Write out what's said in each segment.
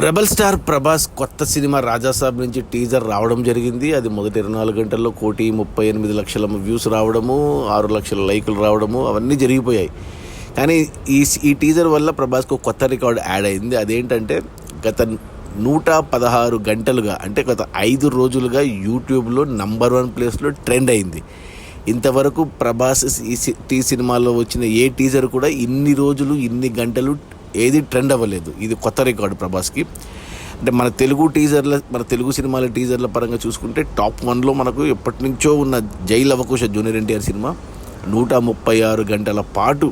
Rebel star Prabhas కొత్త cinema Raja Saab నుంచి teaser రావడం జరిగింది. అది మొదటి 24 గంటల్లో 1,38,00,000 వ్యూస్ రావడము, 6 లక్షల లైకులు రావడము అవన్నీ జరిగిపోయాయి. కానీ ఈ టీజర్ వల్ల ప్రభాస్కు కొత్త రికార్డు యాడ్ అయింది. అదేంటంటే గత 116 గంటలుగా అంటే గత 5 రోజులుగా యూట్యూబ్లో నంబర్ 1 ప్లేస్లో ట్రెండ్ అయింది. ఇంతవరకు ప్రభాస్ ఈ సినిమాలో వచ్చిన ఏ టీజర్ కూడా ఇన్ని రోజులు ఇన్ని గంటలు ఏది ట్రెండ్ అవ్వలేదు. ఇది కొత్త రికార్డు ప్రభాస్కి. అంటే మన తెలుగు సినిమాల టీజర్ల పరంగా చూసుకుంటే టాప్ 1లో మనకు ఎప్పటి నుంచో ఉన్న జై లవకుశ జూనియర్ ఎన్టీఆర్ సినిమా 136 గంటల పాటు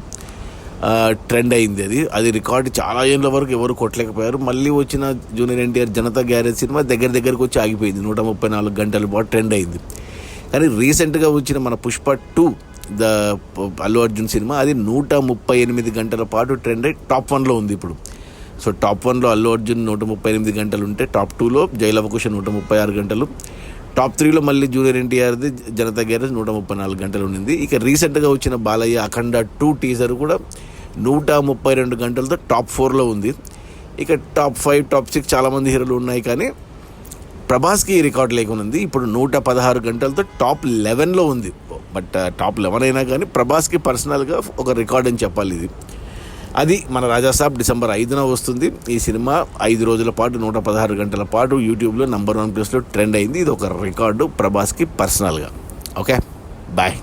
ట్రెండ్ అయింది. అది రికార్డు చాలా ఏళ్ళ వరకు ఎవరు కొట్టలేకపోయారు. మళ్ళీ వచ్చిన junior NTR Janata garage cinema దగ్గరికి వచ్చి ఆగిపోయింది. 134 గంటల పాటు ట్రెండ్ అయింది. కానీ రీసెంట్గా వచ్చిన మన పుష్ప 2 అల్లు అర్జున్ సినిమా అది 138 గంటల పాటు ట్రెండ్ అయ్యి టాప్ 1లో ఉంది ఇప్పుడు. సో టాప్ 1లో అల్లు అర్జున్ 138 గంటలు ఉంటే టాప్ 2లో జై లవకుశ 136 గంటలు, టాప్ 3లో మళ్ళీ జూనియర్ ఎన్టీఆర్ది జనతా గ్యారేజ్ 134 గంటలు ఉండింది. ఇక రీసెంట్గా వచ్చిన బాలయ్య అఖండ 2 టీజర్ కూడా 132 గంటలతో టాప్ 4లో ఉంది. ఇక టాప్ 5 టాప్ 6 చాలామంది హీరోలు ఉన్నాయి. కానీ ప్రభాస్కి ఈ రికార్డు లేకుండా ఉంది. ఇప్పుడు 116 గంటలతో టాప్ 11లో ఉంది. బట్ టాప్ 11 అయినా కానీ ప్రభాస్కి పర్సనల్గా ఒక రికార్డ్ అని చెప్పాలి ఇది. అది మన రాజాసాబ్ డిసెంబర్ 5న వస్తుంది. ఈ సినిమా 5 రోజుల పాటు 116 గంటల పాటు యూట్యూబ్లో నంబర్ 1 ప్లేస్లో ట్రెండ్ అయింది. ఇది ఒక రికార్డు ప్రభాస్కి పర్సనల్గా. Okay, bye.